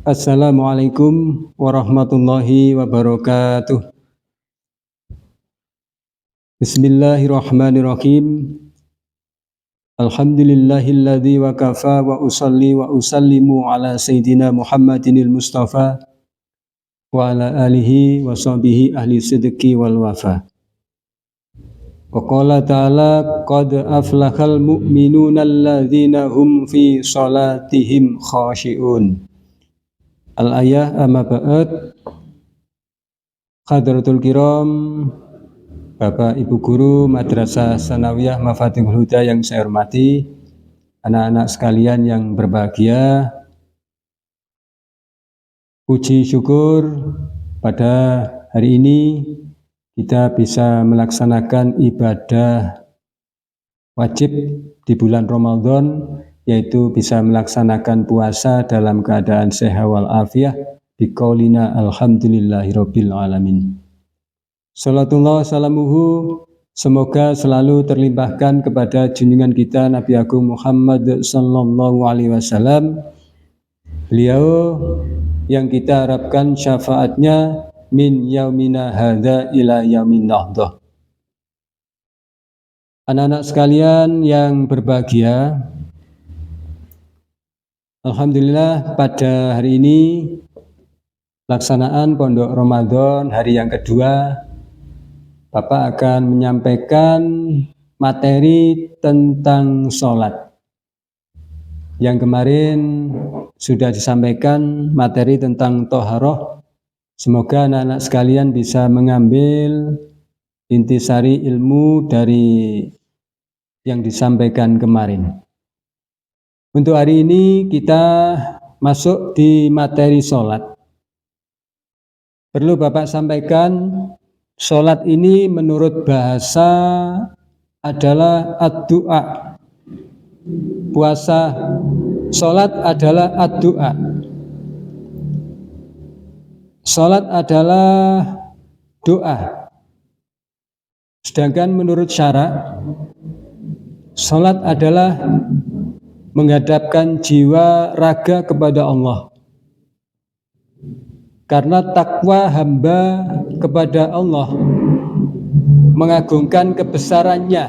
Assalamualaikum warahmatullahi wabarakatuh. Bismillahirrahmanirrahim. Alhamdulillahilladzi wa kafa wa usalli wa usallimu ala sayyidina Muhammadinil Mustafa wa ala alihi wa sahbihi ahli sidqi wal wafa. Wa qala ta'ala qad aflahal mu'minuna alladzina hum fi salatihim khashi'un. Al-ayah amma ba'd. Hadratul kiram, Bapak Ibu Guru Madrasah Tsanawiyah Mafatihul Huda yang saya hormati, anak-anak sekalian yang berbahagia, puji syukur pada hari ini kita bisa melaksanakan ibadah wajib di bulan Ramadan, yaitu bisa melaksanakan puasa dalam keadaan sehat wal afiyah biqaulina alhamdulillahirabbil alamin. Salatullah salamuhu semoga selalu terlimpahkan kepada junjungan kita Nabi Agung Muhammad sallallahu alaihi wasallam. Beliau yang kita harapkan syafaatnya min yaumina hadza ila yaumin nahdah. Anak-anak sekalian yang berbahagia, alhamdulillah pada hari ini pelaksanaan Pondok Ramadan hari yang kedua, Bapak akan menyampaikan materi tentang sholat. Yang kemarin sudah disampaikan materi tentang toharoh. Semoga anak-anak sekalian bisa mengambil intisari ilmu dari yang disampaikan kemarin. Untuk hari ini kita masuk di materi sholat. Perlu Bapak sampaikan, sholat ini menurut bahasa adalah ad-du'a. Puasa, sholat adalah ad-du'a. Sholat adalah doa. Sedangkan menurut syarak, sholat adalah menghadapkan jiwa raga kepada Allah. Karena takwa hamba kepada Allah, mengagungkan kebesarannya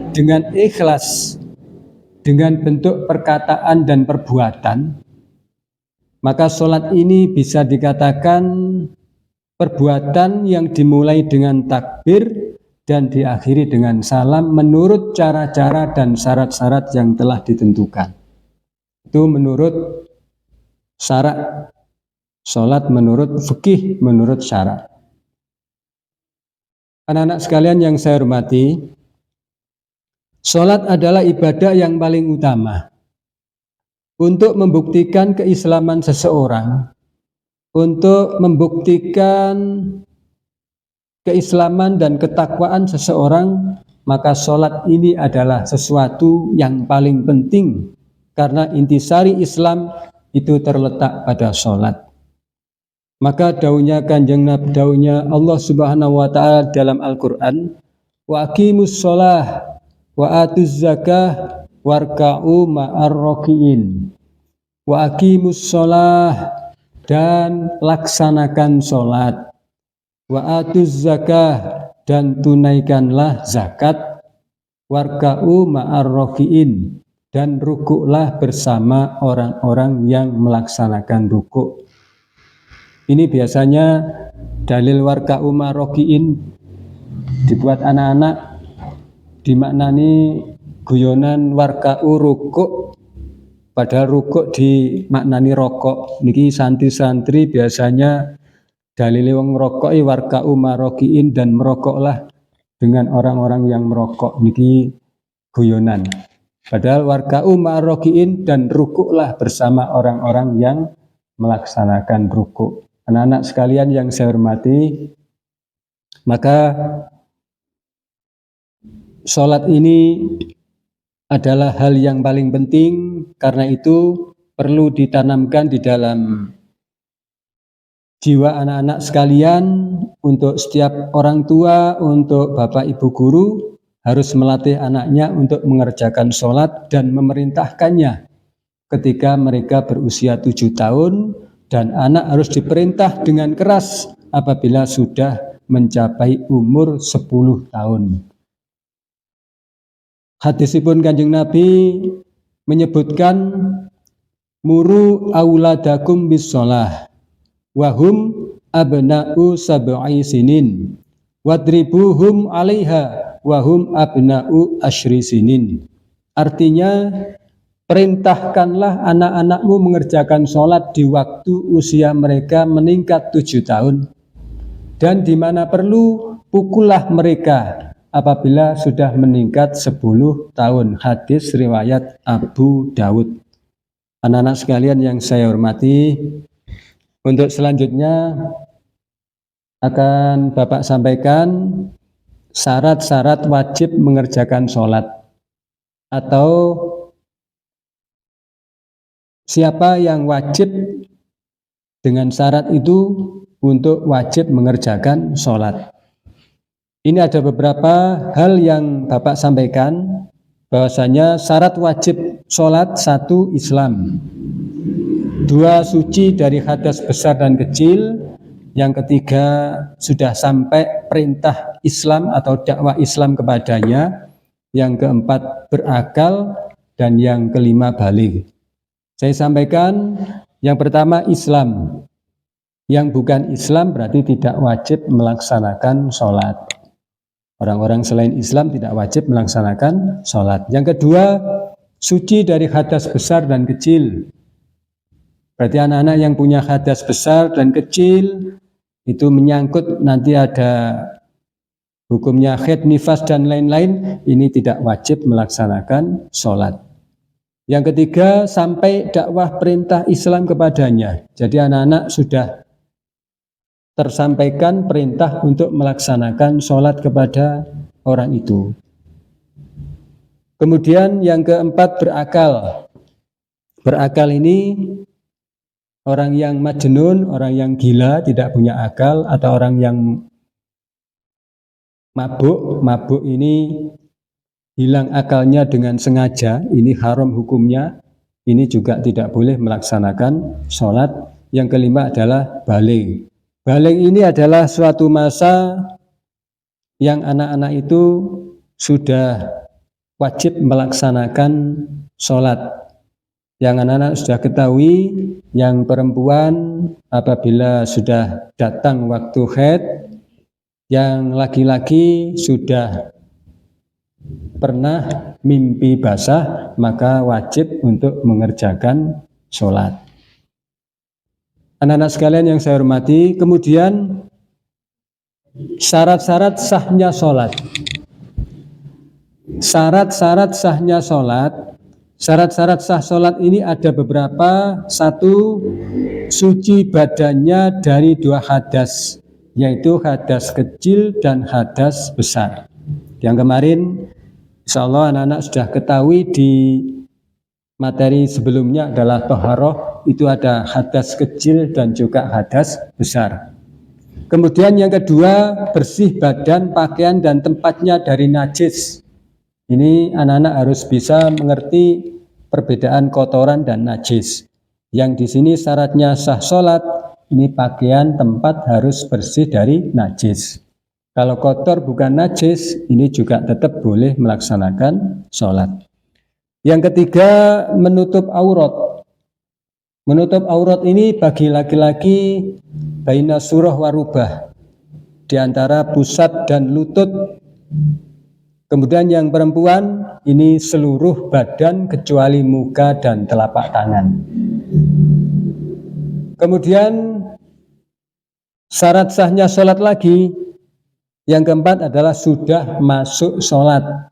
dengan ikhlas, dengan bentuk perkataan dan perbuatan, maka sholat ini bisa dikatakan perbuatan yang dimulai dengan takbir dan diakhiri dengan salam menurut cara-cara dan syarat-syarat yang telah ditentukan. Itu menurut syarat. Sholat menurut fikih, menurut syarat. Anak-anak sekalian yang saya hormati, sholat adalah ibadah yang paling utama. Untuk membuktikan keislaman seseorang, untuk membuktikan keislaman dan ketakwaan seseorang, maka sholat ini adalah sesuatu yang paling penting, karena intisari Islam itu terletak pada sholat. Maka daunya Kanjeng Nabi, daunya Allah Subhanahu wa taala dalam Al-Qur'an, wa aqimus shalah wa atuz zakah warka'u ma'ar rakiin. Wa aqimus shalah, dan laksanakan sholat. Wa atuz zakah, dan tunaikanlah zakat. Warka'u ma'ar rakiin, dan rukuklah bersama orang-orang yang melaksanakan rukuk. Ini biasanya dalil warka'u ma'ar rakiin dibuat anak-anak dimaknani guyonan warka'u rukuk, padahal rukuk dimaknani rokok. Niki santri-santri biasanya dalile wong ngrokok warka'u ma'ar rakiin, dan merokoklah dengan orang-orang yang merokok. Niki guyonan. Padahal warka'u ma'ar rakiin, dan rukuklah bersama orang-orang yang melaksanakan rukuk. Anak-anak sekalian yang saya hormati, maka sholat ini adalah hal yang paling penting, karena itu perlu ditanamkan di dalam jiwa anak-anak sekalian. Untuk setiap orang tua, untuk bapak ibu guru, harus melatih anaknya untuk mengerjakan sholat dan memerintahkannya ketika mereka berusia 7 tahun, dan anak harus diperintah dengan keras apabila sudah mencapai umur 10 tahun. Hadisipun Kanjeng Nabi menyebutkan muru auladakum bis-shalah wahum abna'u sab'i sinin wadribuhum 'alaiha wahum abna'u asyri sinin. Artinya, perintahkanlah anak-anakmu mengerjakan sholat di waktu usia mereka meningkat 7 tahun, dan di mana perlu pukullah mereka apabila sudah meningkat 10 tahun. Hadis riwayat Abu Dawud. Anak-anak sekalian yang saya hormati, untuk selanjutnya akan Bapak sampaikan syarat-syarat wajib mengerjakan sholat, atau siapa yang wajib dengan syarat itu untuk wajib mengerjakan sholat. Ini ada beberapa hal yang Bapak sampaikan, bahwasanya syarat wajib sholat: 1. Islam, 2. Suci dari hadas besar dan kecil, yang ketiga sudah sampai perintah Islam atau dakwah Islam kepadanya, yang keempat berakal, dan yang kelima baligh. Saya sampaikan yang pertama Islam. Yang bukan Islam berarti tidak wajib melaksanakan sholat. Orang-orang selain Islam tidak wajib melaksanakan sholat. Yang kedua, suci dari hadas besar dan kecil. Berarti anak-anak yang punya hadas besar dan kecil itu menyangkut nanti ada hukumnya haid, nifas, dan lain-lain, ini tidak wajib melaksanakan sholat. Yang ketiga, sampai dakwah perintah Islam kepadanya. Jadi anak-anak sudah tersampaikan perintah untuk melaksanakan sholat kepada orang itu. Kemudian yang keempat, berakal. Berakal ini orang yang majnun, orang yang gila, tidak punya akal, atau orang yang mabuk. Mabuk ini hilang akalnya dengan sengaja, ini haram hukumnya, ini juga tidak boleh melaksanakan sholat. Yang kelima adalah baligh. Baligh ini adalah suatu masa yang anak-anak itu sudah wajib melaksanakan sholat. Yang anak-anak sudah ketahui, yang perempuan apabila sudah datang waktu haid, yang laki-laki sudah pernah mimpi basah, maka wajib untuk mengerjakan sholat. Anak-anak sekalian yang saya hormati, kemudian syarat-syarat sahnya sholat. Syarat-syarat sahnya sholat, syarat-syarat sah sholat ini ada beberapa. 1. Suci badannya dari 2 hadas, yaitu hadas kecil dan hadas besar. Yang kemarin insya Allah anak-anak sudah ketahui di materi sebelumnya adalah toharoh, itu ada hadas kecil dan juga hadas besar. Kemudian yang kedua, bersih badan, pakaian, dan tempatnya dari najis. Ini anak-anak harus bisa mengerti perbedaan kotoran dan najis. Yang di sini syaratnya sah sholat, ini pakaian, tempat harus bersih dari najis. Kalau kotor bukan najis, ini juga tetap boleh melaksanakan sholat. Yang ketiga, menutup aurat. Menutup aurat ini bagi laki-laki baina surah warubah, di antara pusat dan lutut. Kemudian yang perempuan ini seluruh badan kecuali muka dan telapak tangan. Kemudian syarat sahnya sholat lagi, yang keempat adalah sudah masuk sholat.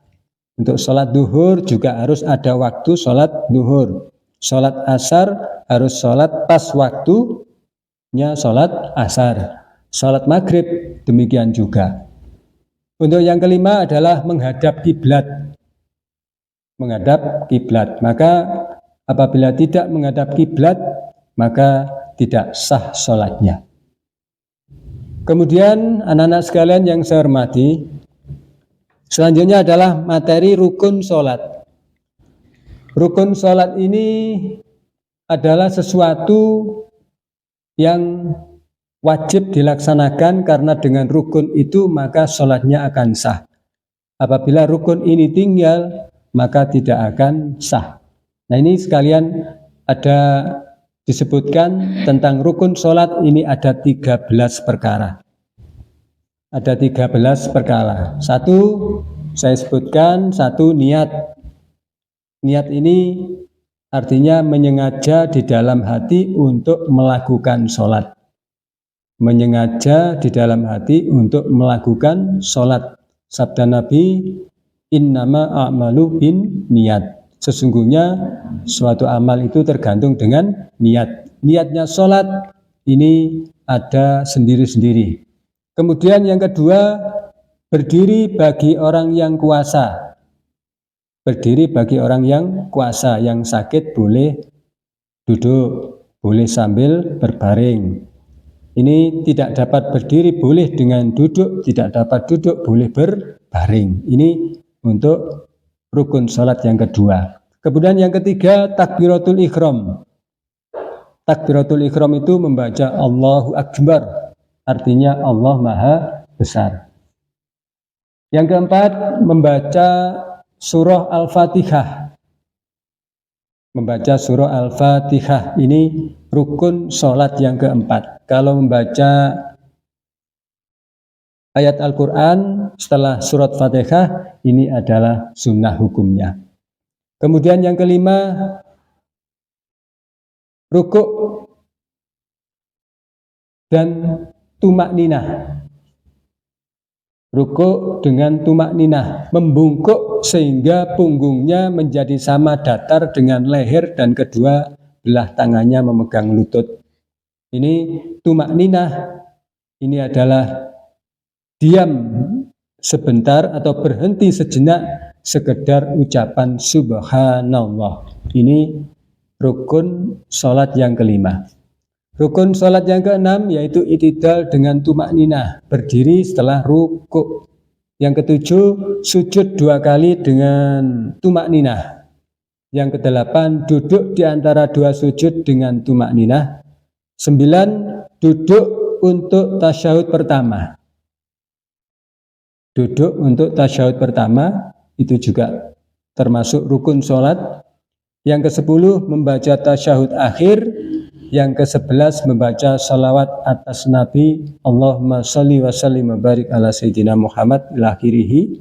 Untuk sholat duhur juga harus ada waktu sholat duhur. Sholat asar harus sholat pas waktunya sholat asar. Sholat maghrib demikian juga. Untuk yang kelima adalah menghadap kiblat. Menghadap kiblat. Maka apabila tidak menghadap kiblat, maka tidak sah sholatnya. Kemudian anak-anak sekalian yang saya hormati, selanjutnya adalah materi rukun sholat. Rukun sholat ini adalah sesuatu yang wajib dilaksanakan, karena dengan rukun itu maka sholatnya akan sah. Apabila rukun ini tinggal maka tidak akan sah. Nah, ini sekalian ada disebutkan tentang rukun sholat ini ada 13 perkara. Ada 13 perkara. Satu saya sebutkan, satu niat. Niat ini artinya menyengaja di dalam hati untuk melakukan sholat. Menyengaja di dalam hati untuk melakukan sholat. Sabda Nabi, innama a'malu bin niat. Sesungguhnya suatu amal itu tergantung dengan niat. Niatnya sholat ini ada sendiri-sendiri. Kemudian yang kedua, berdiri bagi orang yang kuasa. Berdiri bagi orang yang kuasa. Yang sakit boleh duduk, boleh sambil berbaring. Ini tidak dapat berdiri boleh dengan duduk, tidak dapat duduk boleh berbaring. Ini untuk rukun sholat yang kedua. Kemudian yang ketiga, takbiratul ihram. Takbiratul ihram itu membaca Allahu Akbar, artinya Allah Maha Besar. Yang keempat, membaca surah Al-Fatihah. Membaca surah Al-Fatihah ini rukun sholat yang keempat. Kalau membaca ayat Al-Quran setelah surat Fatihah, ini adalah sunnah hukumnya. Kemudian yang kelima, rukuk dan tumak ninah. Rukuk dengan tumak ninah, membungkuk sehingga punggungnya menjadi sama datar dengan leher dan kedua belah tangannya memegang lutut. Ini tumak ninah, ini adalah diam sebentar atau berhenti sejenak, sekedar ucapan subhanallah. Ini rukun sholat yang kelima. Rukun sholat yang keenam yaitu i'tidal dengan tumak ninah, berdiri setelah rukuk. Yang ketujuh, sujud 2 kali dengan tumak ninah. Yang kedelapan, duduk di antara 2 sujud dengan tumak ninah. 9, duduk untuk tasyahud pertama. Duduk untuk tasyahud pertama itu juga termasuk rukun sholat. Yang ke-10, membaca tasyahud akhir. Yang ke-11, membaca salawat atas Nabi, Allahumma sholli wa sallim wa barik ala sayyidina Muhammad ila akhirih.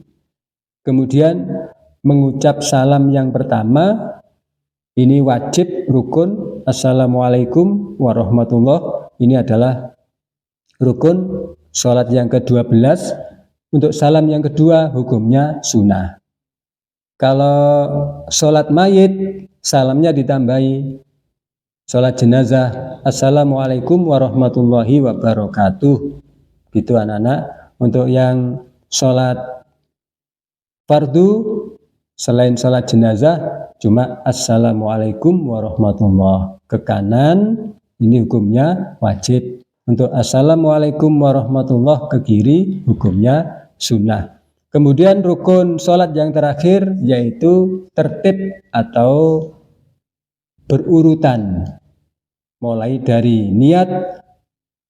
Kemudian mengucap salam yang pertama, ini wajib rukun, assalamualaikum warahmatullah. Ini adalah rukun sholat yang ke-12. Untuk salam yang kedua hukumnya sunnah. Kalau sholat mayit, salamnya ditambahi. Sholat jenazah, assalamualaikum warahmatullahi wabarakatuh. Gitu anak-anak. Untuk yang sholat fardu, selain sholat jenazah, cuma assalamualaikum warahmatullahi. Ke kanan, ini hukumnya wajib. Untuk assalamualaikum warahmatullahi ke kiri, hukumnya sunnah. Kemudian rukun sholat yang terakhir yaitu tertib atau berurutan. Mulai dari niat,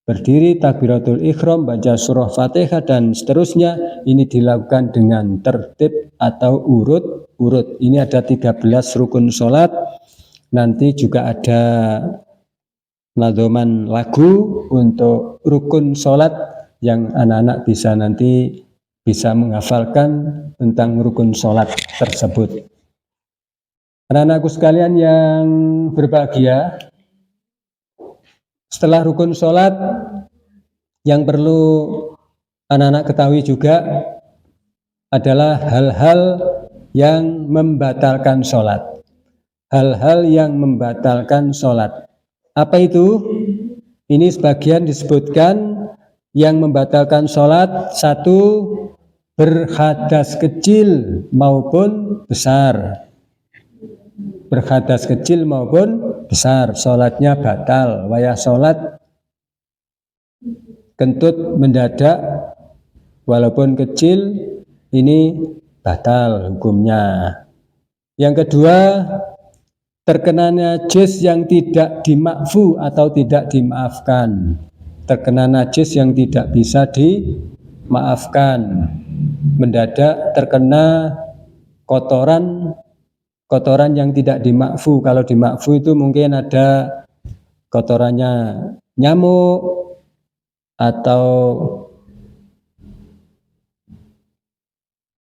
berdiri, takbiratul ihram, baca surah Fatihah dan seterusnya, ini dilakukan dengan tertib atau urut-urut. Ini ada 13 rukun sholat. Nanti juga ada nadzoman lagu untuk rukun sholat yang anak-anak bisa nanti bisa menghafalkan tentang rukun sholat tersebut. Anak-anakku sekalian yang berbahagia, setelah rukun sholat yang perlu anak-anak ketahui juga adalah hal-hal yang membatalkan sholat. Hal-hal yang membatalkan sholat. Apa itu? Ini sebagian disebutkan yang membatalkan sholat. 1, berhadas kecil maupun besar. Berhadas kecil maupun besar, sholatnya batal. Wayah sholat kentut mendadak walaupun kecil, ini batal hukumnya. Yang kedua, terkena najis yang tidak dimakfu atau tidak dimaafkan. Terkena najis yang tidak bisa dimaafkan. Mendadak terkena kotoran yang tidak dimakfu. Kalau dimakfu itu mungkin ada kotorannya nyamuk atau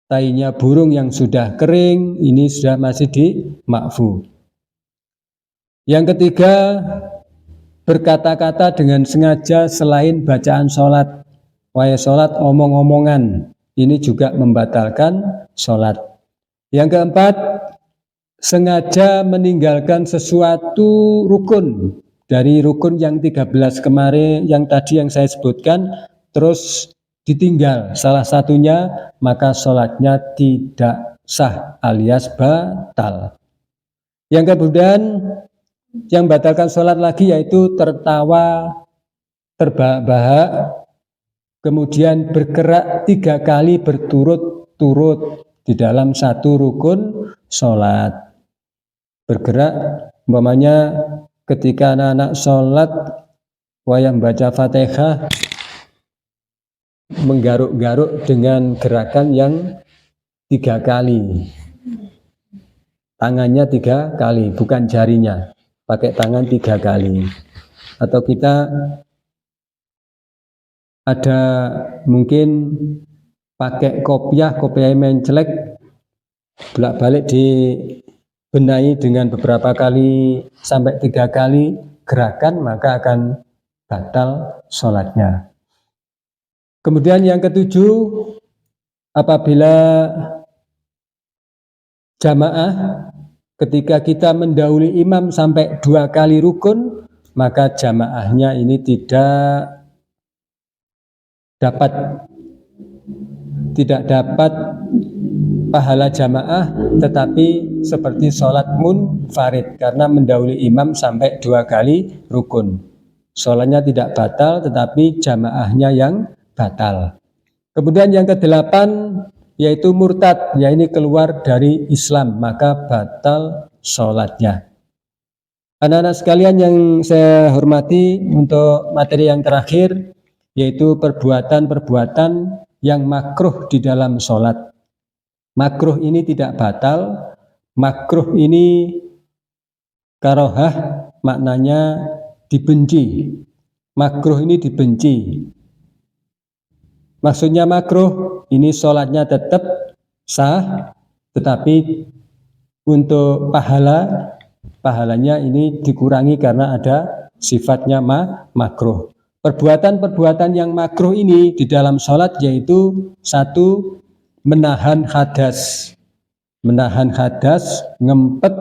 tainya burung yang sudah kering, ini sudah masih dimakfu. Yang ketiga, berkata-kata dengan sengaja selain bacaan sholat. Wahai sholat omong-omongan, ini juga membatalkan sholat. Yang keempat, sengaja meninggalkan sesuatu rukun dari rukun yang 13 kemarin, yang tadi yang saya sebutkan, terus ditinggal salah satunya, maka sholatnya tidak sah alias batal. Yang kemudian yang batalkan sholat lagi yaitu tertawa, terbahak-bahak, kemudian bergerak 3 kali berturut-turut di dalam satu rukun sholat. Bergerak, umpamanya ketika anak-anak sholat, wayang baca Fatihah, menggaruk-garuk dengan gerakan yang 3 kali. Tangannya 3 kali, bukan jarinya. Pakai tangan 3 kali. Atau kita ada mungkin pakai kopiah mencelek, bolak-balik dibenahi dengan beberapa kali sampai 3 kali gerakan, maka akan batal sholatnya. Kemudian yang ketujuh, apabila jamaah, ketika kita mendahului imam sampai 2 kali rukun, maka jamaahnya ini tidak dapat pahala jamaah, tetapi seperti sholat munfarid, karena mendahului imam sampai 2 kali rukun. Sholatnya tidak batal, tetapi jamaahnya yang batal. Kemudian yang kedelapan, yaitu murtad, yaitu keluar dari Islam, maka batal sholatnya. Anak-anak sekalian yang saya hormati, untuk materi yang terakhir, yaitu perbuatan-perbuatan yang makruh di dalam sholat. Makruh ini tidak batal, makruh ini karohah, maknanya dibenci. Makruh ini dibenci. Maksudnya makruh, ini sholatnya tetap sah, tetapi untuk pahalanya ini dikurangi karena ada sifatnya makruh. Perbuatan-perbuatan yang makruh ini di dalam sholat yaitu 1, menahan hadas. Menahan hadas, ngempet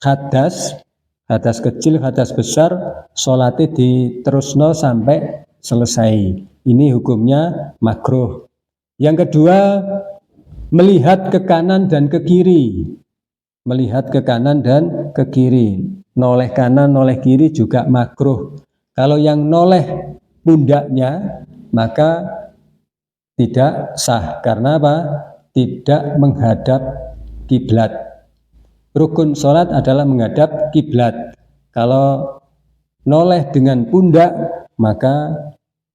hadas kecil, hadas besar, sholatnya diterusno sampai selesai. Ini hukumnya makruh. Yang kedua, melihat ke kanan dan ke kiri. Melihat ke kanan dan ke kiri. Noleh kanan, noleh kiri juga makruh. Kalau yang noleh pundaknya, maka tidak sah. Karena apa? Tidak menghadap kiblat. Rukun sholat adalah menghadap kiblat. Kalau noleh dengan pundak, maka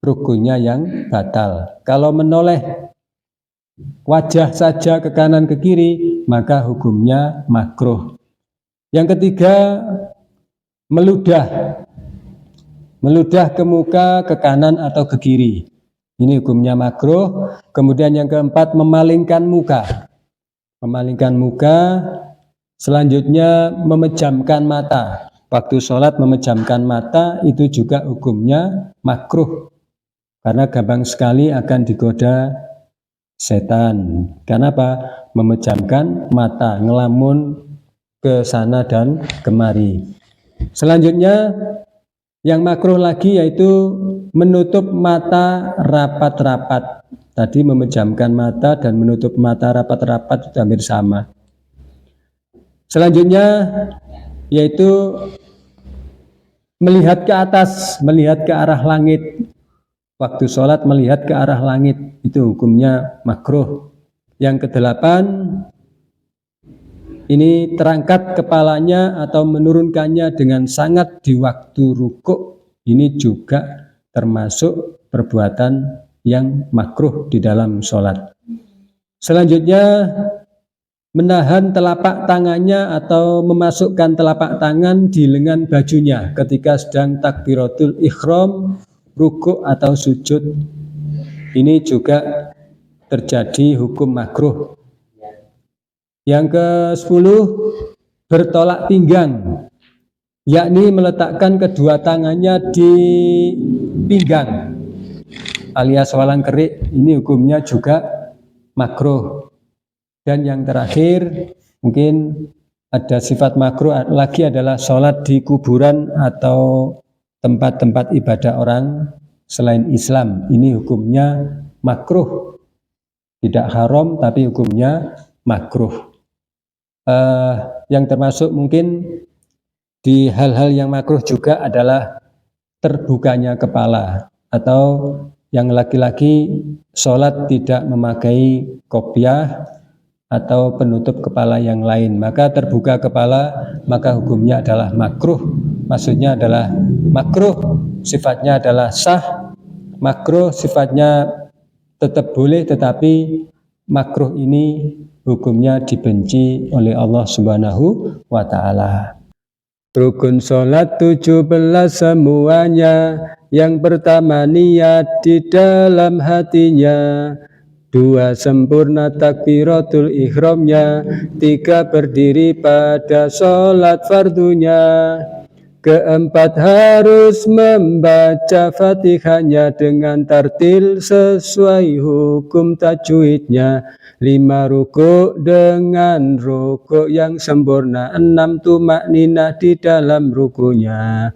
rukunnya yang batal. Kalau menoleh wajah saja ke kanan ke kiri, maka hukumnya makruh. Yang ketiga, meludah ke muka, ke kanan atau ke kiri. Ini hukumnya makruh. Kemudian yang keempat, memalingkan muka. Memalingkan muka. Selanjutnya, memejamkan mata. Waktu sholat memejamkan mata itu juga hukumnya makruh. Karena gampang sekali akan digoda setan. Kenapa? Memejamkan mata, ngelamun ke sana dan kemari. Selanjutnya, yang makruh lagi yaitu menutup mata rapat-rapat. Tadi memejamkan mata dan menutup mata rapat-rapat itu hampir sama. Selanjutnya yaitu melihat ke atas, melihat ke arah langit. Waktu sholat melihat ke arah langit, itu hukumnya makruh. Yang kedelapan, ini terangkat kepalanya atau menurunkannya dengan sangat di waktu rukuk, ini juga termasuk perbuatan yang makruh di dalam sholat. Selanjutnya, menahan telapak tangannya atau memasukkan telapak tangan di lengan bajunya ketika sedang takbiratul ihram, rukuk atau sujud. Ini juga terjadi hukum makruh. Yang ke-10, bertolak pinggang, yakni meletakkan kedua tangannya di pinggang alias walang kerik. Ini hukumnya juga makruh. Dan yang terakhir, mungkin ada sifat makruh lagi adalah sholat di kuburan atau tempat-tempat ibadah orang selain Islam. Ini hukumnya makruh, tidak haram tapi hukumnya makruh. Yang termasuk mungkin di hal-hal yang makruh juga adalah terbukanya kepala, atau yang laki-laki sholat tidak memakai kopiah atau penutup kepala yang lain, maka terbuka kepala, maka hukumnya adalah makruh. Maksudnya adalah makruh, sifatnya adalah sah. Makruh sifatnya tetap boleh, tetapi makruh ini hukumnya dibenci oleh Allah Subhanahu wa ta'ala. Rukun sholat 17 semuanya. Yang pertama niat di dalam hatinya, 2 sempurna takbiratul ihramnya, 3 berdiri pada sholat fardunya, keempat harus membaca fatihahnya dengan tartil sesuai hukum tajwidnya, 5 rukuk dengan rukuk yang sempurna, 6 tumakninah di dalam rukunya,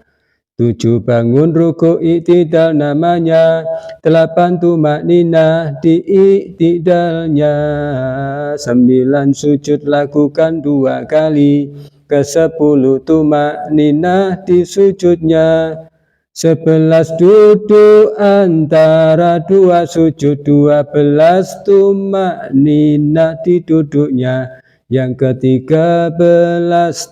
7 bangun rukuk i'tidal namanya, 8 tumakninah di i'tidalnya, 9 sujud lakukan 2 kali, ke-10 tumakninah di sujudnya, 11 duduk antara 2 sujud, 12 tumakninah di duduknya, yang ke-13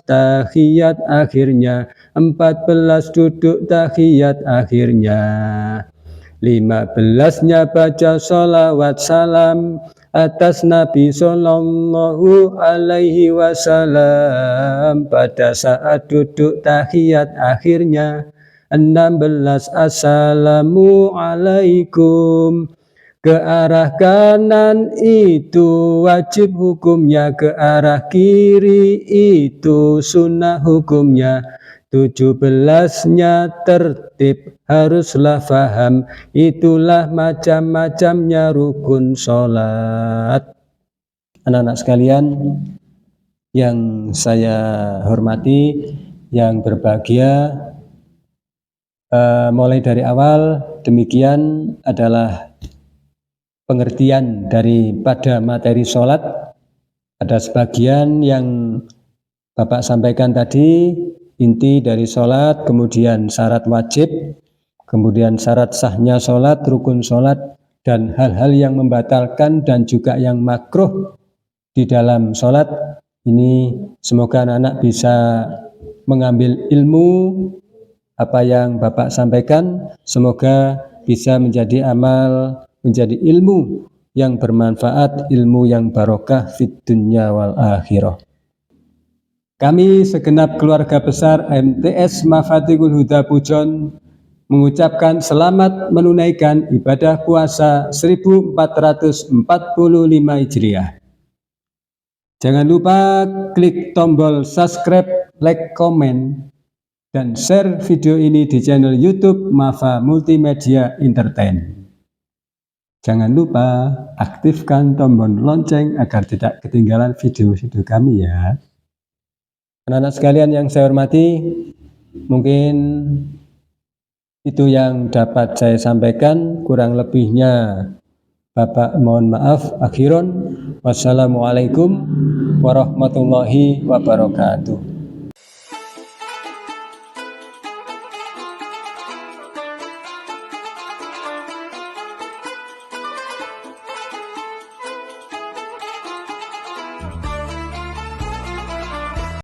tahiyat akhirnya, 14 duduk tahiyat akhirnya, 15-nya baca sholawat salam atas Nabi Sallallahu Alaihi Wasallam pada saat duduk tahiyat akhirnya, 16 Assalamualaikum. Ke arah kanan itu wajib hukumnya, ke arah kiri itu sunnah hukumnya. 17-nya tertib haruslah faham, itulah macam-macamnya rukun sholat. Anak-anak sekalian yang saya hormati, yang berbahagia, mulai dari awal demikian adalah pengertian daripada materi sholat. Ada sebagian yang Bapak sampaikan tadi, inti dari sholat, kemudian syarat wajib, kemudian syarat sahnya sholat, rukun sholat, dan hal-hal yang membatalkan dan juga yang makruh di dalam sholat. Ini semoga anak-anak bisa mengambil ilmu apa yang Bapak sampaikan, semoga bisa menjadi amal, menjadi ilmu yang bermanfaat, ilmu yang barokah fid dunya wal akhirah. Kami segenap keluarga besar MTS Mafatihul Huda Pujon mengucapkan selamat menunaikan ibadah puasa 1445 Hijriah. Jangan lupa klik tombol subscribe, like, komen, dan share video ini di channel YouTube Mafa Multimedia Entertain. Jangan lupa aktifkan tombol lonceng agar tidak ketinggalan video-video kami ya. Anak-anak sekalian yang saya hormati, mungkin itu yang dapat saya sampaikan, kurang lebihnya Bapak mohon maaf. Akhiron, wassalamualaikum warahmatullahi wabarakatuh.